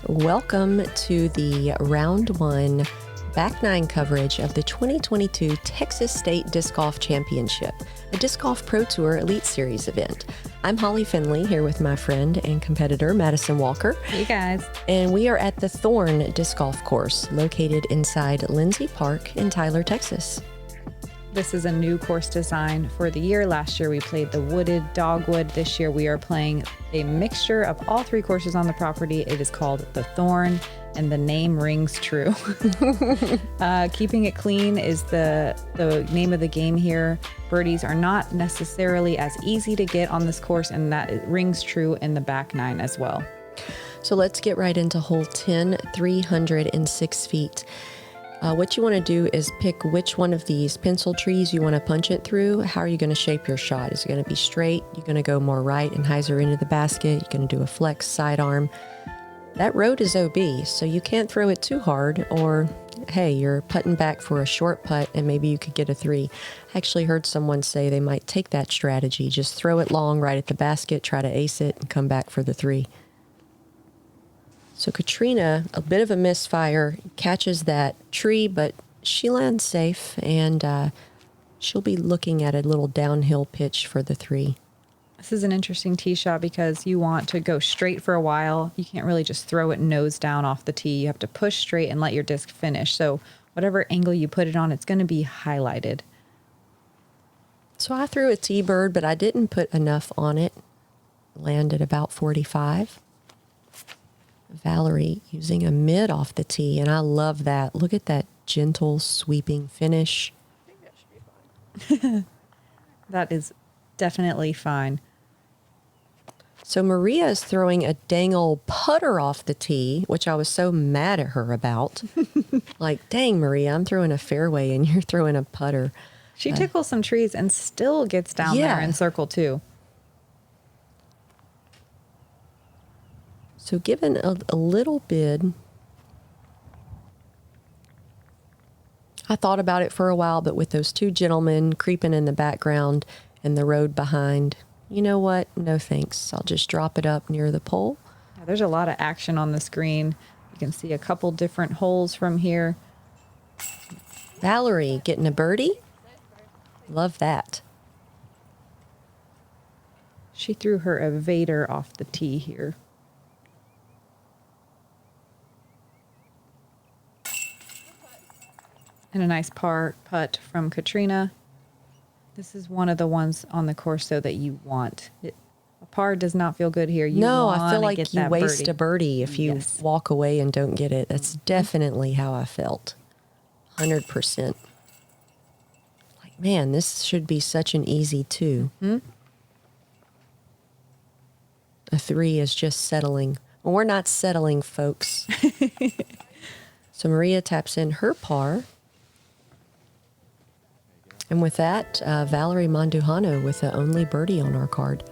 Welcome to the Round 1 Back 9 coverage of the 2022 Texas State Disc Golf Championship, a Disc Golf Pro Tour Elite Series event. I'm Holly Finley, here with my friend and competitor, Madison Walker. Hey, guys. And we are at the Thorn Disc Golf Course, located inside Lindsay Park in Tyler, Texas. This is a new course design for the year. Last year we played the wooded dogwood. This year we are playing a mixture of all three courses on the property. It is called the Thorn, and the name rings true. Keeping it clean is the name of the game here. Birdies are not necessarily as easy to get on this course, and that it rings true in the back 9 as well. So let's get right into hole 10, 306 feet. What you want to do is pick which one of these pencil trees you want to punch it through. How are you going to shape your shot? Is it going to be straight? You're going to go more right and hyzer into the basket. You're going to do a flex sidearm. That road is OB, so you can't throw it too hard, or hey, you're putting back for a short putt and maybe you could get a 3. I actually heard someone say they might take that strategy. Just throw it long right at the basket, try to ace it, and come back for the 3. So Catrina, a bit of a misfire, catches that tree, but she lands safe, and she'll be looking at a little downhill pitch for the 3. This is an interesting tee shot because you want to go straight for a while. You can't really just throw it nose down off the tee. You have to push straight and let your disc finish. So whatever angle you put it on, it's going to be highlighted. So I threw a T-bird, but I didn't put enough on it. Landed about 45. Valerie using a mid off the tee, and I love that. Look at that gentle sweeping finish. I think that should be fine. That is definitely fine. So Maria is throwing a dang old putter off the tee, which I was so mad at her about. Like, dang, Maria, I'm throwing a fairway and you're throwing a putter. She tickles some trees and still gets down there in circle 2. So given a little bid, I thought about it for a while, but with those 2 gentlemen creeping in the background and the road behind, you know what? No thanks. I'll just drop it up near the pole. Yeah, there's a lot of action on the screen. You can see a couple different holes from here. Valerie getting a birdie. Love that. She threw her evader off the tee here. And a nice par putt from Catrina. This is one of the ones on the course, though, that you want. A par does not feel good here. No, I feel like you waste a birdie if you walk away and don't get it. That's definitely how I felt. 100%. Like, man, this should be such an easy 2. A 3 is just settling. Well, we're not settling, folks. So Maria taps in her par. And with that, Valerie Mandujano with the only birdie on our card.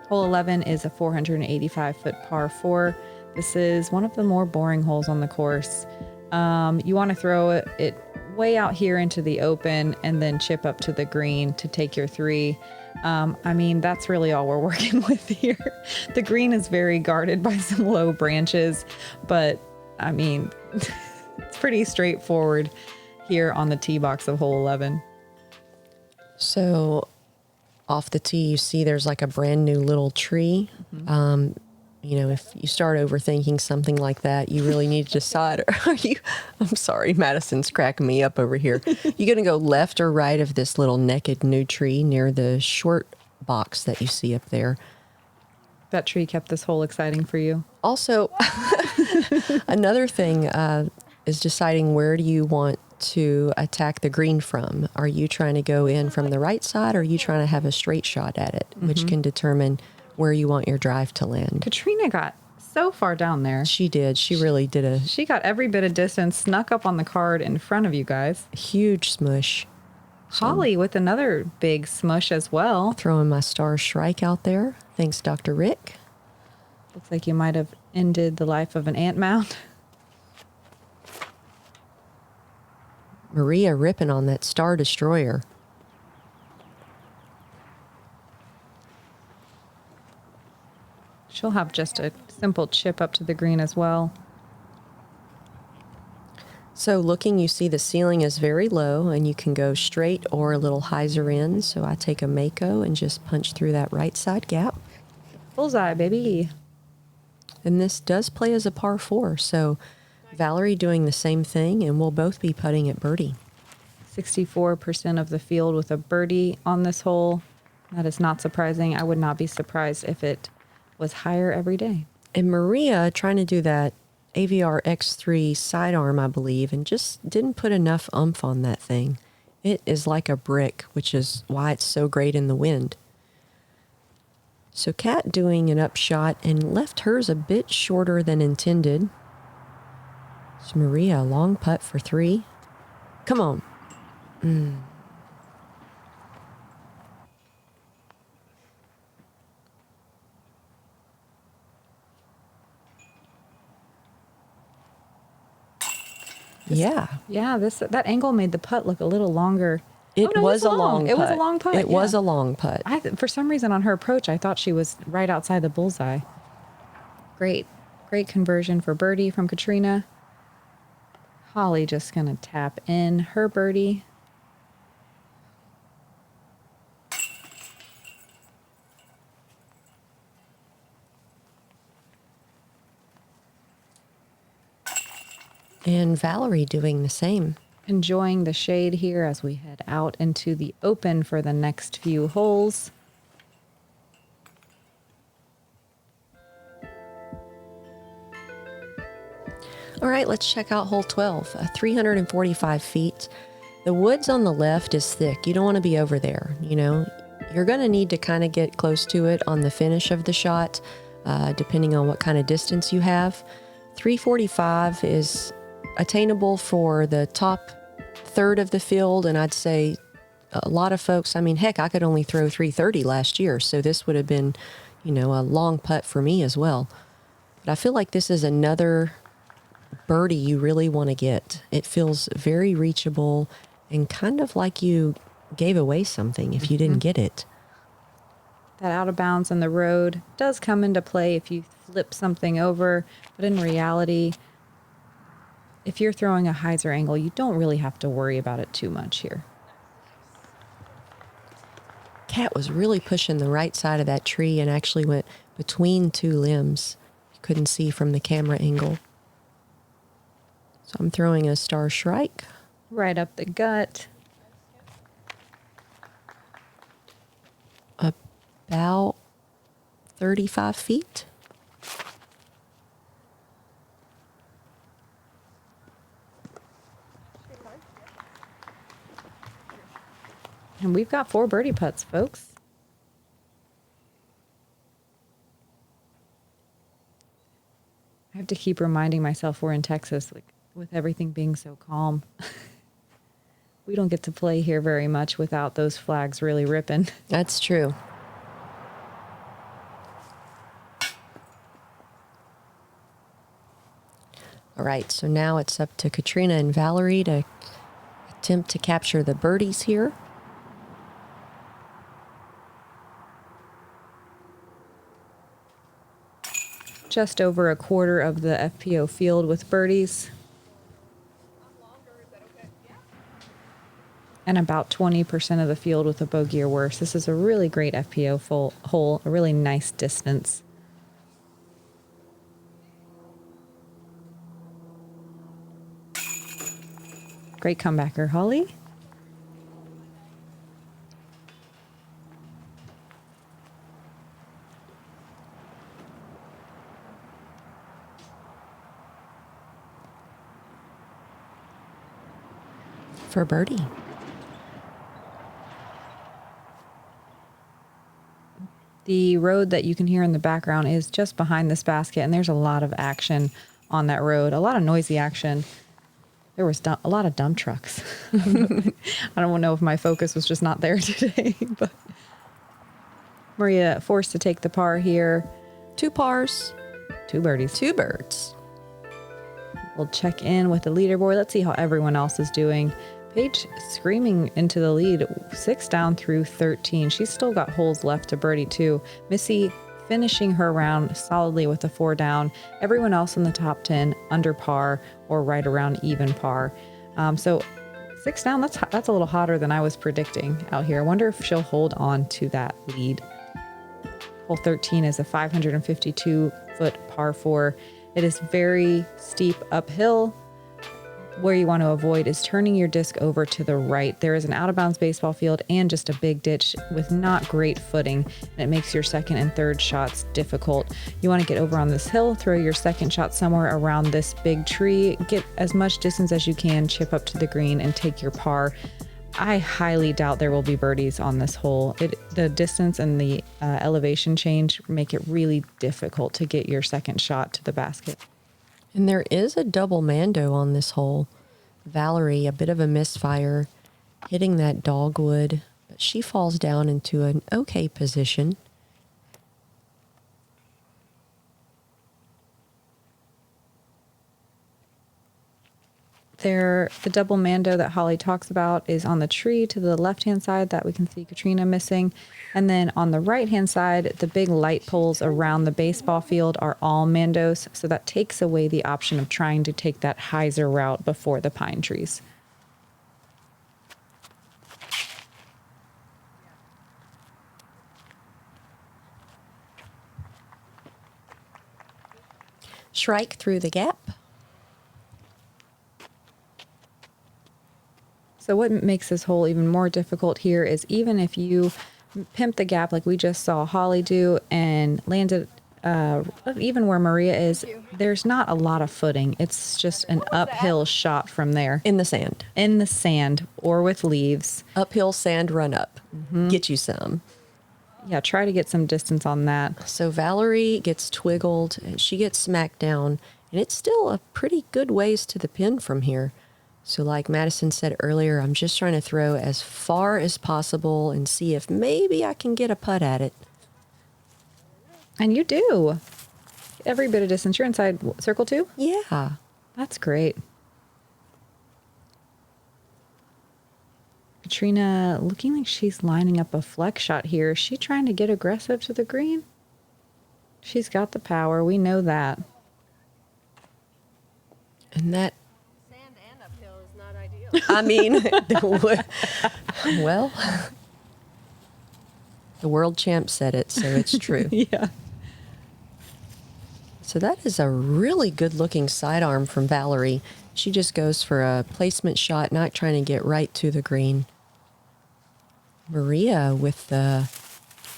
Hole 11 is a 485-foot par 4. This is one of the more boring holes on the course. You want to throw it way out here into the open and then chip up to the green to take your 3. I mean, that's really all we're working with here. The green is very guarded by some low branches, but I mean, it's pretty straightforward here on the tee box of hole 11. So off the tee, you see there's like a brand new little tree. You know, if you start overthinking something like that, you really need to decide, I'm sorry, Madison's cracking me up over here. You going to go left or right of this little naked new tree near the short box that you see up there? That tree kept this hole exciting for you. Also, another thing is deciding where do you want to attack the green from. Are you trying to go in from the right side, or are you trying to have a straight shot at it, which can determine where you want your drive to land? Catrina got so far down there. She did. She really did She got every bit of distance, snuck up on the card in front of you guys. huge smush. Holly with another big smush as well. Throwing my star strike out there. Thanks, Dr. Rick. Looks like you might have ended the life of an ant mound. Maria ripping on that Star Destroyer. She'll have just a simple chip up to the green as well. So looking, you see the ceiling is very low and you can go straight or a little hyzer in. So I take a Mako and just punch through that right side gap. Bullseye, baby. And this does play as a par 4. So Valerie doing the same thing, and we'll both be putting at birdie. 64% of the field with a birdie on this hole. That is not surprising. I would not be surprised if it was higher every day. And Maria trying to do that AVR X3 sidearm, I believe, and just didn't put enough oomph on that thing. It is like a brick, which is why it's so great in the wind. So Kat doing an upshot and left hers a bit shorter than intended. So Maria, a long putt for 3. Come on. Yeah. Yeah, that angle made the putt look a little longer. It was a long putt. It was a long putt. It was a long putt. For some reason on her approach, I thought she was right outside the bullseye. Great conversion for birdie from Catrina. Holly just going to tap in her birdie. And Valerie doing the same. Enjoying the shade here as we head out into the open for the next few holes. All right, let's check out hole 12, 345 feet. The woods on the left is thick. You don't want to be over there. You know, you're going to need to kind of get close to it on the finish of the shot, depending on what kind of distance you have. 345 is attainable for the top third of the field, and I'd say a lot of folks, I mean, heck, I could only throw 330 last year, so this would have been, you know, a long putt for me as well. But I feel like this is another birdie you really want to get. It feels very reachable and kind of like you gave away something if you didn't get it. That out of bounds on the road does come into play if you flip something over, but in reality, if you're throwing a hyzer angle, you don't really have to worry about it too much here. Kat was really pushing the right side of that tree and actually went between 2 limbs. You couldn't see from the camera angle. So I'm throwing a star shrike. Right up the gut. About 35 feet. And we've got 4 birdie putts, folks. I have to keep reminding myself we're in Texas, like, with everything being so calm. We don't get to play here very much without those flags really ripping. That's true. All right, so now it's up to Catrina and Valerie to attempt to capture the birdies here. Just over a quarter of the FPO field with birdies. And about 20% of the field with a bogey or worse. This is a really great FPO full hole, a really nice distance. Great comebacker, Holly. For birdie. The road that you can hear in the background is just behind this basket, and there's a lot of action on that road, a lot of noisy action. There was a lot of dump trucks. I don't know if my focus was just not there today, but Maria forced to take the par here. 2 pars. 2 birdies. 2 birds. We'll check in with the leaderboard. Let's see how everyone else is doing. Paige screaming into the lead, 6 down through 13. She's still got holes left to birdie too. Missy finishing her round solidly with a 4 down. Everyone else in the top 10 under par or right around even par. So 6 down, that's a little hotter than I was predicting out here. I wonder if she'll hold on to that lead. Hole 13 is a 552-foot par 4. It is very steep uphill. Where you want to avoid is turning your disc over to the right. There is an out-of-bounds baseball field and just a big ditch with not great footing, and it makes your second and third shots difficult. You want to get over on this hill, throw your second shot somewhere around this big tree, get as much distance as you can, chip up to the green, and take your par. I highly doubt there will be birdies on this hole. The distance and the elevation change make it really difficult to get your second shot to the basket. And there is a double mando on this hole. Valerie, a bit of a misfire, hitting that dogwood, but she falls down into an okay position. The double mando that Holly talks about is on the tree to the left-hand side that we can see Catrina missing. And then on the right-hand side, the big light poles around the baseball field are all mandos. So that takes away the option of trying to take that hyzer route before the pine trees. Shrike through the gap. So what makes this hole even more difficult here is even if you pimp the gap like we just saw Holly do and landed even where Maria is, there's not a lot of footing. It's just an uphill shot from there. In the sand. In the sand or with leaves. Uphill sand run up. Get you some. Yeah, try to get some distance on that. So Valerie gets twiggled and she gets smacked down, and it's still a pretty good ways to the pin from here. So like Madison said earlier, I'm just trying to throw as far as possible and see if maybe I can get a putt at it. And you do. Every bit of distance. You're inside circle 2? Yeah. That's great. Catrina looking like she's lining up a flex shot here. Is she trying to get aggressive to the green? She's got the power. We know that. And that, Sand and uphill is not ideal. I mean, well, the world champ said it, so it's true. Yeah. So that is a really good looking sidearm from Valerie. She just goes for a placement shot, not trying to get right to the green. Maria with the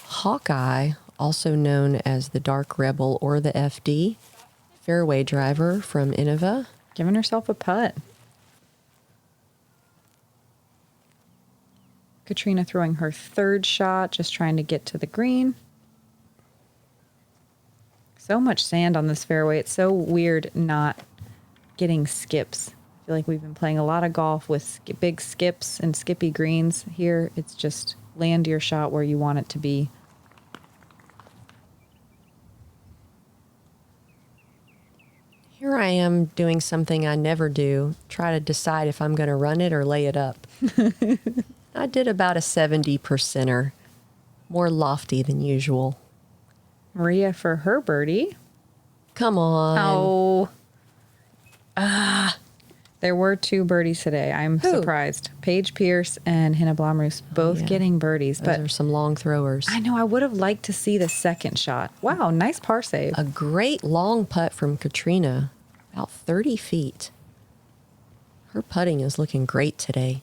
Hawkeye, also known as the Dark Rebel or the FD, fairway driver from Innova. Giving herself a putt. Catrina throwing her third shot, just trying to get to the green. So much sand on this fairway. It's so weird not getting skips. I feel like we've been playing a lot of golf with big skips and skippy greens. Here, it's just land your shot where you want it to be. Here I am doing something I never do, try to decide if I'm going to run it or lay it up. I did about a 70%er, more lofty than usual. Maria for her birdie. Come on. Oh. There were 2 birdies today. I'm surprised. Paige Pierce and Hannah Blomroos both getting birdies. Those are some long throwers. I know. I would have liked to see the second shot. Wow, nice par save. A great long putt from Catrina, about 30 feet. Her putting is looking great today.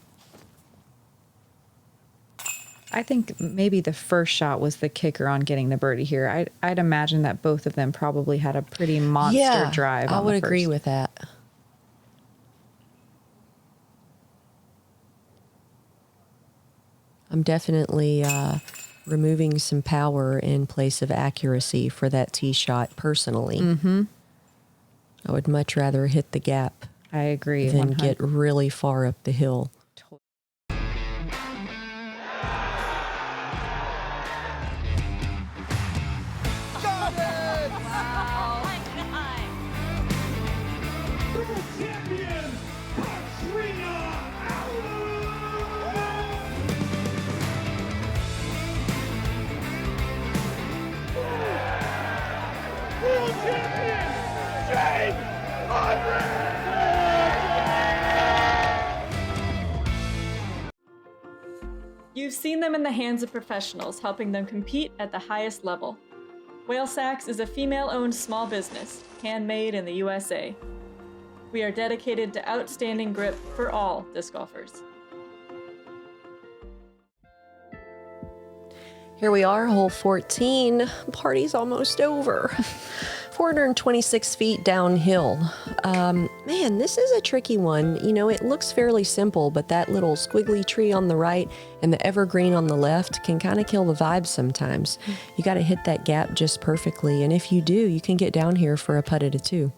I think maybe the first shot was the kicker on getting the birdie here. I'd imagine that both of them probably had a pretty monster drive. I would agree with that. I'm definitely removing some power in place of accuracy for that tee shot personally. Mm-hmm. I would much rather hit the gap I agree. than 100. get really far up the hill. Champion, Catrina Allen! You've seen them in the hands of professionals, helping them compete at the highest level. Whale Sacks is a female-owned small business, handmade in the USA. We are dedicated to outstanding grip for all disc golfers. Here we are, hole 14. Party's almost over. 426 feet downhill. Man, this is a tricky one. You know, it looks fairly simple, but that little squiggly tree on the right and the evergreen on the left can kind of kill the vibe sometimes. You got to hit that gap just perfectly, and if you do, you can get down here for a putt at a 2.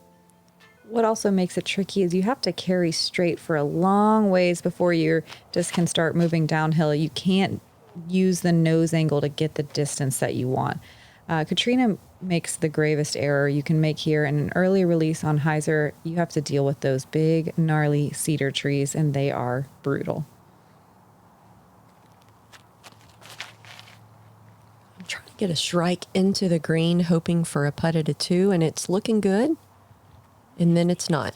What also makes it tricky is you have to carry straight for a long ways before your disc can start moving downhill. You can't use the nose angle to get the distance that you want. Catrina makes the gravest error you can make here. In an early release on hyzer, you have to deal with those big, gnarly cedar trees, and they are brutal. I'm trying to get a strike into the green, hoping for a putt at a 2, and it's looking good, and then it's not.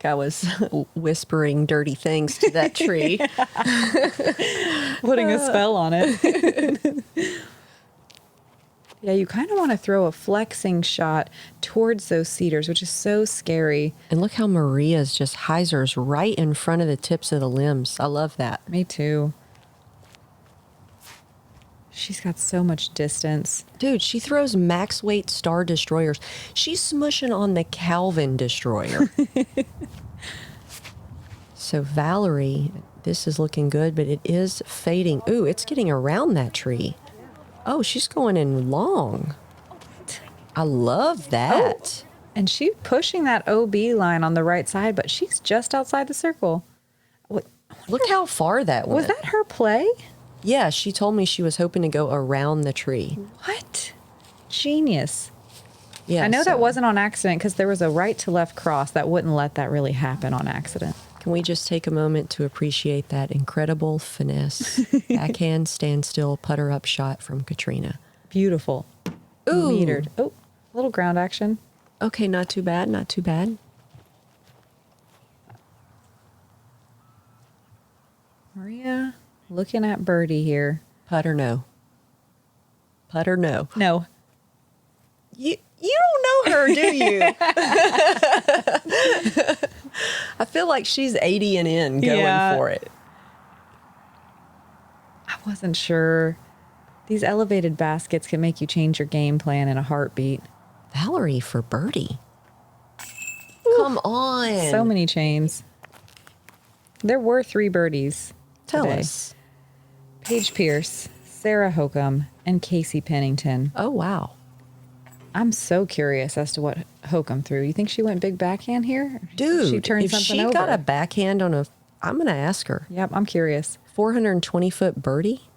I was whispering dirty things to that tree. Putting a spell on it. Yeah, you kind of want to throw a flexing shot towards those cedars, which is so scary. And look how Maria's just hyzers right in front of the tips of the limbs. I love that. Me too. She's got so much distance. Dude, she throws max weight Star Destroyers. She's smushing on the Calvin Destroyer. So Valerie, this is looking good, but it is fading. Ooh, it's getting around that tree. Oh, she's going in long. I love that. Oh, and she's pushing that OB line on the right side, but she's just outside the circle. Look how far that went. Was that her play? Yeah, she told me she was hoping to go around the tree. What? Genius. Yeah, I know that wasn't on accident because there was a right to left cross that wouldn't let that really happen on accident. Can we just take a moment to appreciate that incredible finesse, backhand, standstill, putter up shot from Catrina? Beautiful. Ooh. Metered. Oh, little ground action. Okay, not too bad, not too bad. Maria looking at birdie here. Putter no. Putter no. No. You don't know her, do you? I feel like she's 80 and in going for it. I wasn't sure. These elevated baskets can make you change your game plan in a heartbeat. Valerie for birdie. Come on. So many chains. There were 3 birdies. Tell today. us. Paige Pierce, Sarah Hokum, and Casey Pennington. Oh, wow. I'm so curious as to what Hokum threw. You think she went big backhand here? Dude, she turned if something she over. got a backhand on a... I'm going to ask her. Yep, I'm curious. 420-foot birdie?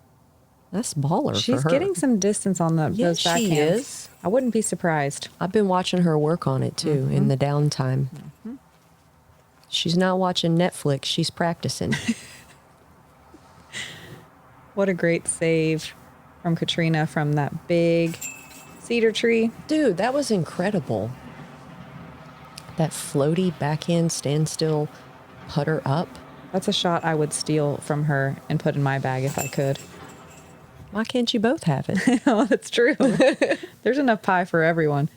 That's baller She's for her. getting some distance on those Yes, backhands. she is. I wouldn't be surprised. I've been watching her work on it, too, in the downtime. She's not watching Netflix. She's practicing. What a great save from Catrina from that big cedar tree. Dude, that was incredible. That floaty backhand standstill putter up. That's a shot I would steal from her and put in my bag if I could. Why can't you both have it? Oh, that's true. There's enough pie for everyone.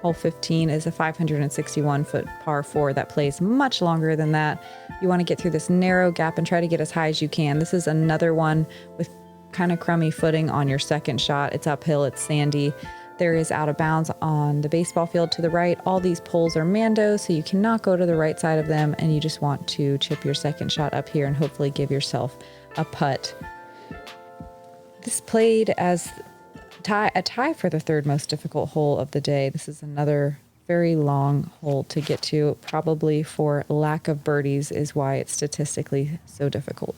Hole 15 is a 561-foot par 4 that plays much longer than that. You want to get through this narrow gap and try to get as high as you can. This is another one with kind of crummy footing on your second shot. It's uphill, it's sandy. There is out of bounds on the baseball field to the right. All these poles are Mando, so you cannot go to the right side of them, and you just want to chip your second shot up here and hopefully give yourself a putt. This played as a tie for the 3rd most difficult hole of the day. This is another very long hole to get to, probably for lack of birdies is why it's statistically so difficult.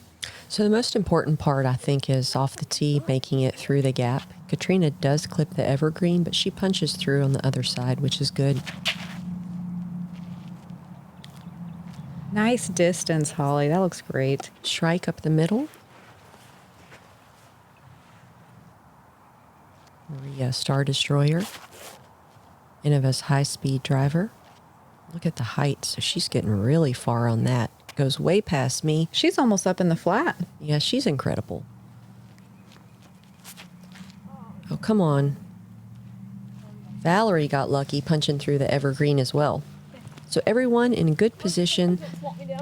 So the most important part, I think, is off the tee, making it through the gap. Catrina does clip the evergreen, but she punches through on the other side, which is good. Nice distance, Holly. That looks great. Strike up the middle. the Star Destroyer. Innova's high-speed driver. Look at the height. So she's getting really far on that. Goes way past me. She's almost up in the flat. Yeah, she's incredible. Oh, come on. Valerie got lucky punching through the evergreen as well. So everyone in good position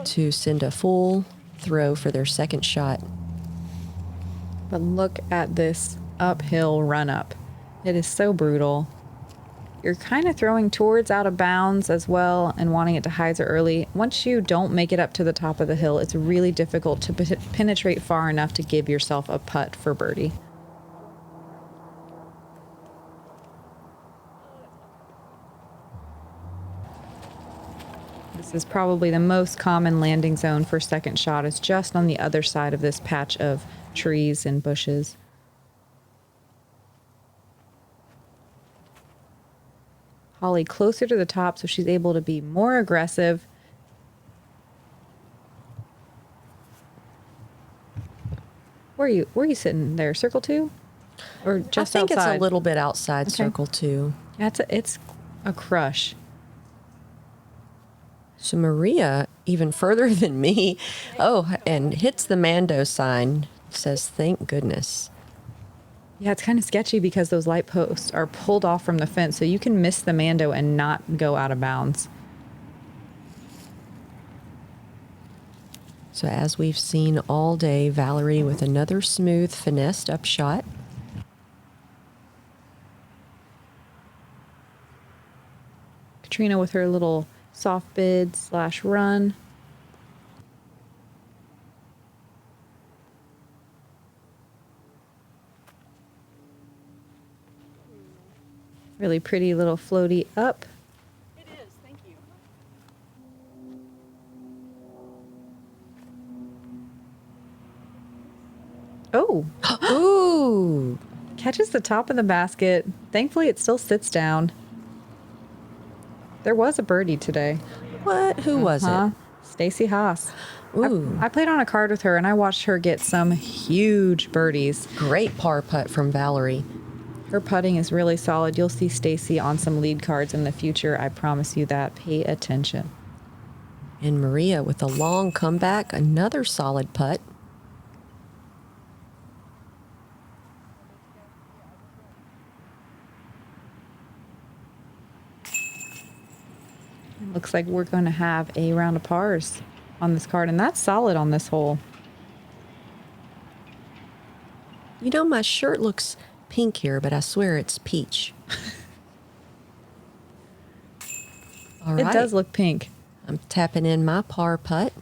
to send a full throw for their second shot. But look at this uphill run up. It is so brutal. You're kind of throwing towards out of bounds as well and wanting it to hyzer early. Once you don't make it up to the top of the hill, it's really difficult to penetrate far enough to give yourself a putt for birdie. This is probably the most common landing zone for second shot. It's just on the other side of this patch of trees and bushes. Holly closer to the top so she's able to be more aggressive. Where are you sitting there? Circle 2? Or just I think outside? it's a little bit outside Okay. circle 2. Yeah, it's a crush. So Maria, even further than me, and hits the Mando sign, says, thank goodness. Yeah, it's kind of sketchy because those light posts are pulled off from the fence, so you can miss the Mando and not go out of bounds. So as we've seen all day, Valerie with another smooth, finessed upshot. Catrina with her little soft bid / run. Really pretty little floaty up. It is, thank you. Oh, Ooh! catches the top of the basket. Thankfully, it still sits down. There was a birdie today. What? Who was it? Stacy Haas. Ooh. I played on a card with her, and I watched her get some huge birdies. Great par putt from Valerie. Her putting is really solid. You'll see Stacy on some lead cards in the future. I promise you that. Pay attention. And Maria with a long comeback, another solid putt. Looks like we're going to have a round of pars on this card, and that's solid on this hole. You know, my shirt looks pink here, but I swear it's peach. All right. It does look pink. I'm tapping in my par putt.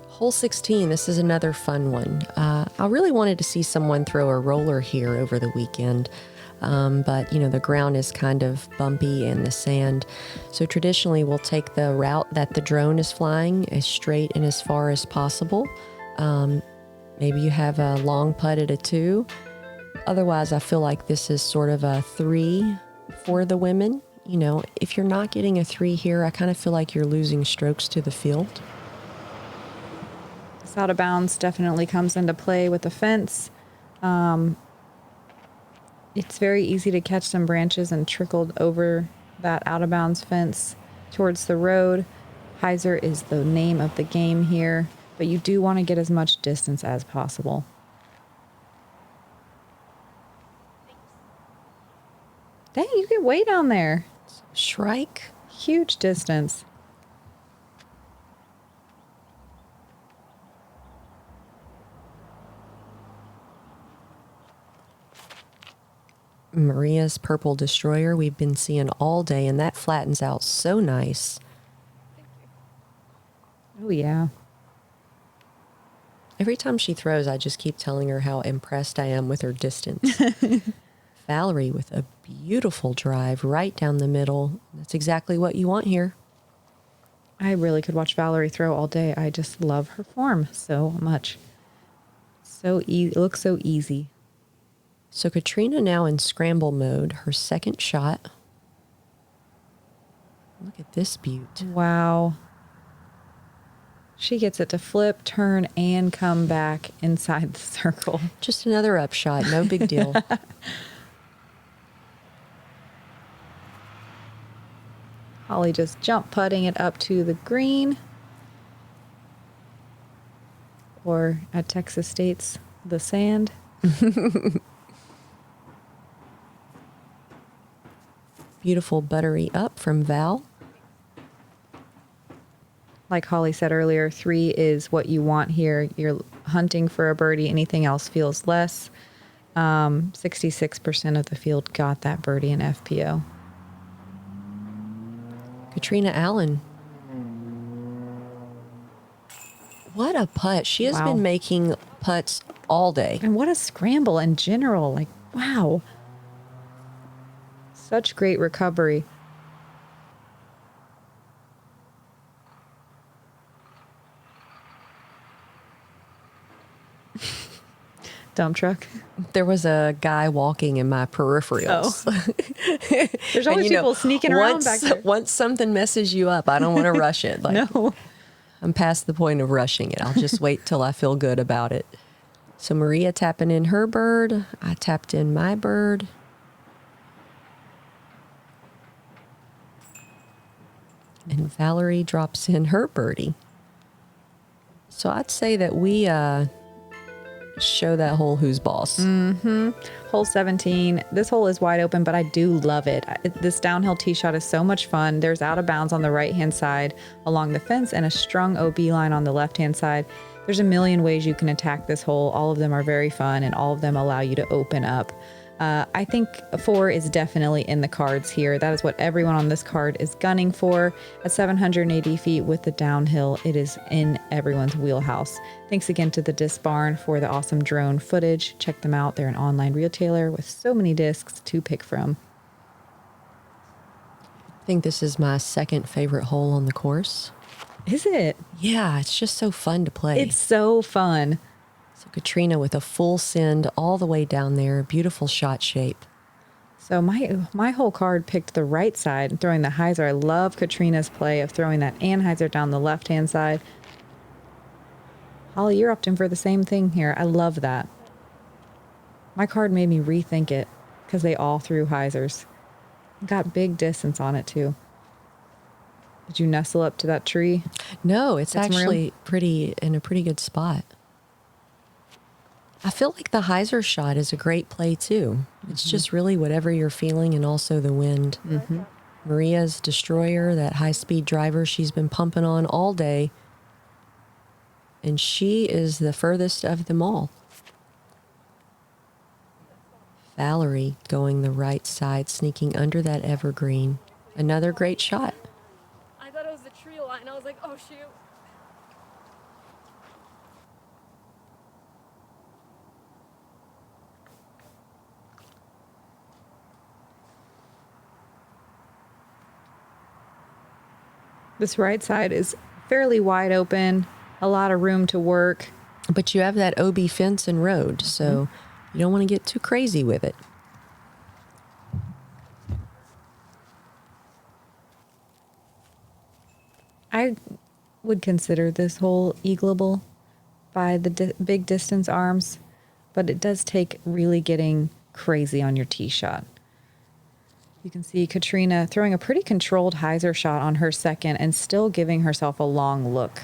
Hole 16, this is another fun one. I really wanted to see someone throw a roller here over the weekend. But, you know, the ground is kind of bumpy and the sand. So traditionally, we'll take the route that the drone is flying as straight and as far as possible. Maybe you have a long putt at a 2. Otherwise, I feel like this is sort of a 3 for the women. You know, if you're not getting a 3 here, I kind of feel like you're losing strokes to the field. This out of bounds definitely comes into play with the fence. It's very easy to catch some branches and trickled over that out of bounds fence towards the road. Hyzer is the name of the game here, but you do want to get as much distance as possible. Dang, you get way down there. Shrike. Huge distance. Maria's Purple Destroyer we've been seeing all day, and that flattens out so nice. Oh, yeah. Every time she throws, I just keep telling her how impressed I am with her distance. Valerie with a beautiful drive right down the middle. That's exactly what you want here. I really could watch Valerie throw all day. I just love her form so much. It looks so easy. So Catrina now in scramble mode, her second shot. Look at this beaut. Wow. She gets it to flip, turn, and come back inside the circle. Just another upshot. No big deal. Holly just jump putting it up to the green. Or at Texas State's, the sand. Beautiful buttery up from Val. Like Holly said earlier, 3 is what you want here. You're hunting for a birdie. Anything else feels less. 66% of the field got that birdie in FPO. Catrina Allen. What a putt. She has Wow. been making putts all day. And what a scramble in general. Like, wow. Such great recovery. Dump truck. There was a guy walking in my peripherals. There's And, always people sneaking around once, back there. Once something messes you up, I don't want to rush it. Like, No. I'm past the point of rushing it. I'll just wait till I feel good about it. So Maria tapping in her bird. I tapped in my bird. And Valerie drops in her birdie. So I'd say that we show that hole who's boss. Hole 17. This hole is wide open, but I do love it. This downhill tee shot is so much fun. There's out of bounds on the right-hand side along the fence and a strung OB line on the left-hand side. There's a million ways you can attack this hole. All of them are very fun, and all of them allow you to open up. I think 4 is definitely in the cards here. That is what everyone on this card is gunning for. At 780 feet with the downhill, it is in everyone's wheelhouse. Thanks again to the Disc Barn for the awesome drone footage. Check them out. They're an online retailer with so many discs to pick from. I think this is my second favorite hole on the course. Is it? Yeah, it's just so fun to play. It's so fun. So Catrina with a full send all the way down there. Beautiful shot shape. So my whole card picked the right side, throwing the hyzer. I love Catrina's play of throwing that anhyzer down the left-hand side. Holly, you're opting for the same thing here. I love that. My card made me rethink it because they all threw hyzers. Got big distance on it too. Did you nestle up to that tree? No, it's Get some room? actually in a pretty good spot. I feel like the hyzer shot is a great play too. It's just really whatever you're feeling and also the wind. Maria's Destroyer, that high-speed driver she's been pumping on all day. And she is the furthest of them all. Valerie going the right side, sneaking under that evergreen. Another great shot. I thought it was the tree line. I was like, oh shoot. This right side is fairly wide open, a lot of room to work. But you have that OB fence and road, so you don't want to get too crazy with it. I would consider this hole eagleable by the big distance arms, but it does take really getting crazy on your tee shot. You can see Catrina throwing a pretty controlled hyzer shot on her second and still giving herself a long look.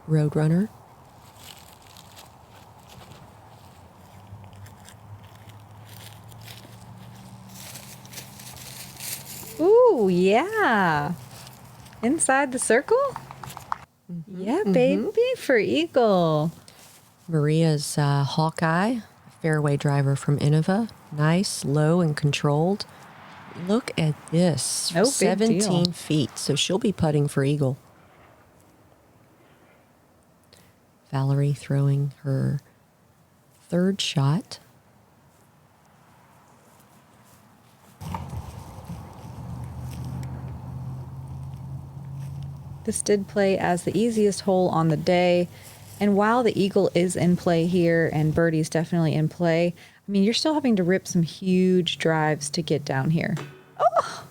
Roadrunner. Ooh, yeah. Inside the circle? Yeah, baby, for eagle. Maria's Hawkeye, fairway driver from Innova. Nice, low and controlled. Look at this. Oh, big 17 deal. feet. So she'll be putting for eagle. Valerie throwing her third shot. This did play as the easiest hole on the day. And while the eagle is in play here and birdie's definitely in play, I mean, you're still having to rip some huge drives to get down here. Oh,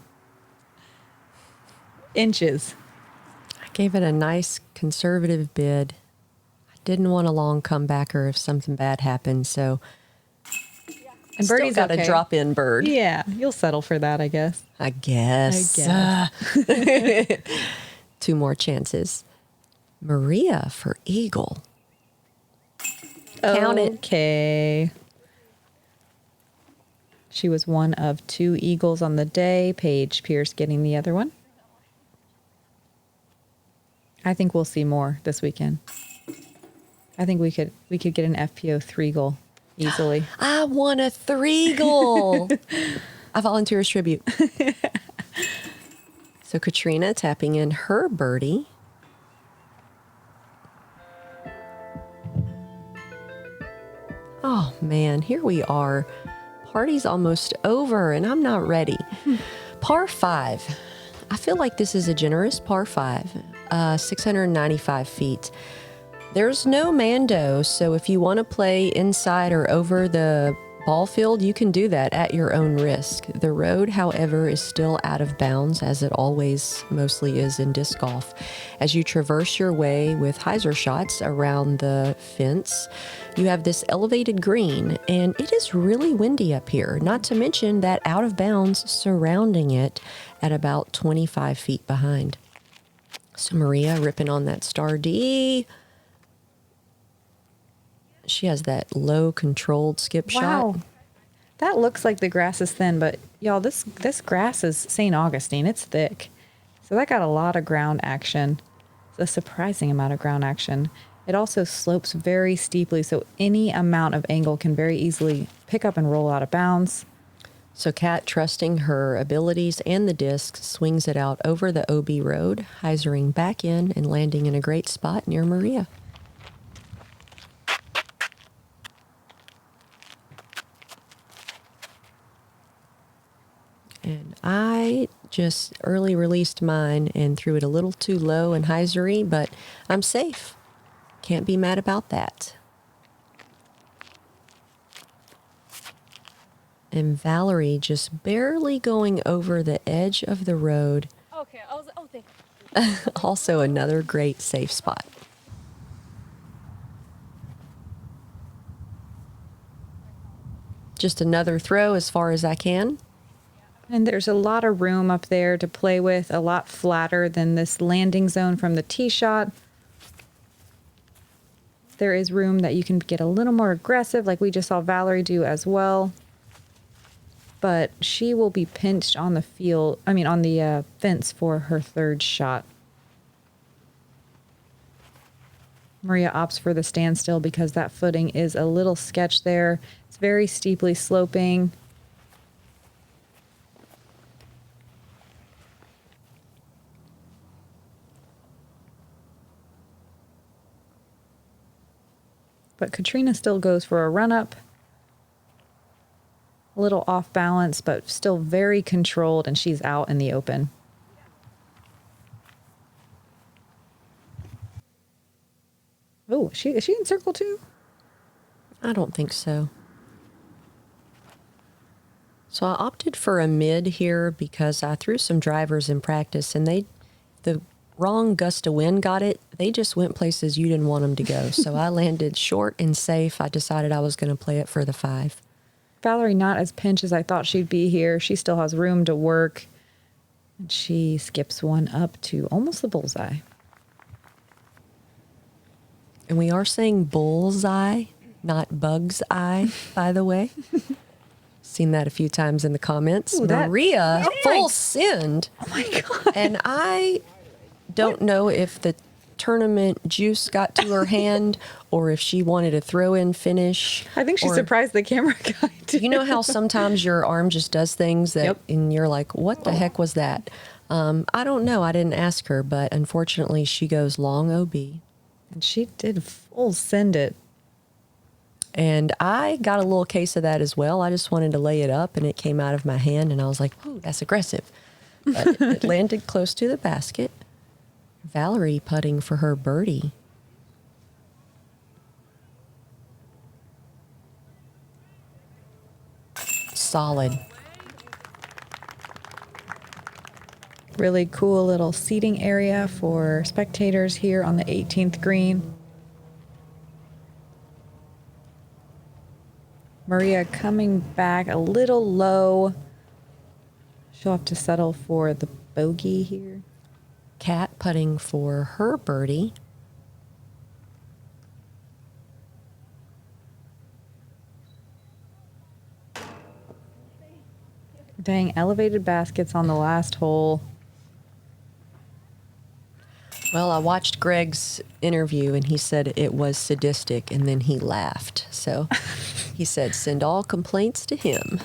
inches. I gave it a nice conservative bid. I didn't want a long comebacker if something bad happened, so And still birdie's got okay. a drop-in bird. Yeah, you'll settle for that, I guess. I guess. I 2 more chances. Maria for eagle. Count it. Okay. She was one of 2 eagles on the day. Paige Pierce getting the other one. I think we'll see more this weekend. I think we could get an FPO 3-goal easily. I won a 3-goal. I volunteer as tribute. So Catrina tapping in her birdie. Oh man, here we are. Party's almost over and I'm not ready. Par 5. I feel like this is a generous par 5, 695 feet. There's no Mando, so if you want to play inside or over the ball field, you can do that at your own risk. The road, however, is still out of bounds, as it always mostly is in disc golf. As you traverse your way with hyzer shots around the fence, you have this elevated green, and it is really windy up here, not to mention that out of bounds surrounding it at about 25 feet behind. So Maria ripping on that star D. She has that low controlled skip shot. That looks like the grass is thin, but y'all, this grass is St. Augustine. It's thick. So that got a lot of ground action. A surprising amount of ground action. It also slopes very steeply, so any amount of angle can very easily pick up and roll out of bounds. So Kat, trusting her abilities and the disc, swings it out over the OB road, hyzering back in and landing in a great spot near Maria. And I just early released mine and threw it a little too low and hyzery, but I'm safe. Can't be mad about that. And Valerie just barely going over the edge of the road. Okay, I was, oh, thank you. Also another great safe spot. Just another throw as far as I can. And there's a lot of room up there to play with, a lot flatter than this landing zone from the tee shot. There is room that you can get a little more aggressive, like we just saw Valerie do as well. But she will be pinched on the field, on the fence for her 3rd shot. Maria opts for the standstill because that footing is a little sketch there. It's very steeply sloping. But Catrina still goes for a run-up. A little off balance, but still very controlled, and she's out in the open. Oh, is she in circle 2? I don't think so. So I opted for a mid here because I threw some drivers in practice and the wrong gust of wind got it. They just went places you didn't want them to go. So I landed short and safe. I decided I was going to play it for the 5. Valerie not as pinched as I thought she'd be here. She still has room to work. And she skips one up to almost the bullseye. And we are saying bullseye, not bug's eye, by the way. Seen that a few times in the comments. Ooh, Maria, full send. Oh my God. And I don't know if the tournament juice got to her hand or if she wanted a throw-in finish. I think she surprised the camera guy too. You know how sometimes your arm just does things that, and you're like, what the heck was that? I don't know. I didn't ask her, but unfortunately she goes long OB. And she did full send it. And I got a little case of that as well. I just wanted to lay it up and it came out of my hand and I was like, ooh, that's aggressive. But it landed close to the basket. Valerie putting for her birdie. Solid. Really cool little seating area for spectators here on the 18th green. Maria coming back a little low. She'll have to settle for the bogey here. Kat putting for her birdie. Dang, elevated baskets on the last hole. Well, I watched Greg's interview and he said it was sadistic and then he laughed. So he said, send all complaints to him.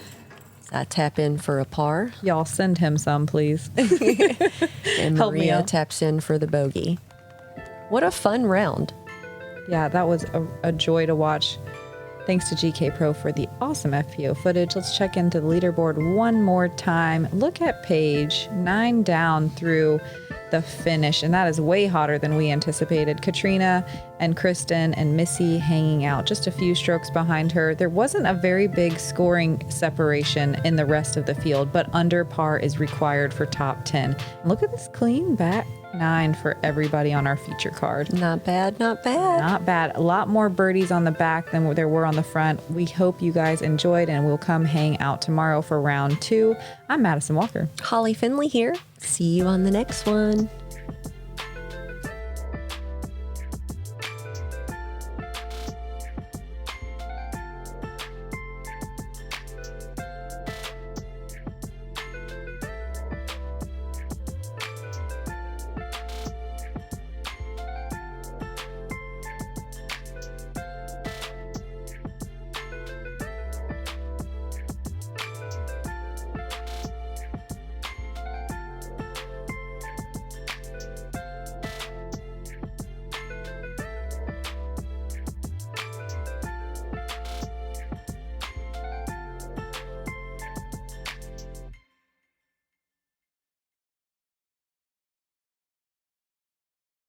I tap in for a par. Y'all send him some, please. And Help me Maria out. taps in for the bogey. What a fun round. Yeah, that was a joy to watch. Thanks to GK Pro for the awesome FPO footage. Let's check into the leaderboard one more time. Look at Paige, 9 down through the finish, and that is way hotter than we anticipated. Catrina and Kristen and Missy hanging out just a few strokes behind her. There wasn't a very big scoring separation in the rest of the field, but under par is required for top 10. Look at this clean back 9 for everybody on our feature card. Not bad, not bad. Not bad. A lot more birdies on the back than there were on the front. We hope you guys enjoyed, and we'll come hang out tomorrow for round 2. I'm Madison Walker. Holly Finley here. See you on the next one.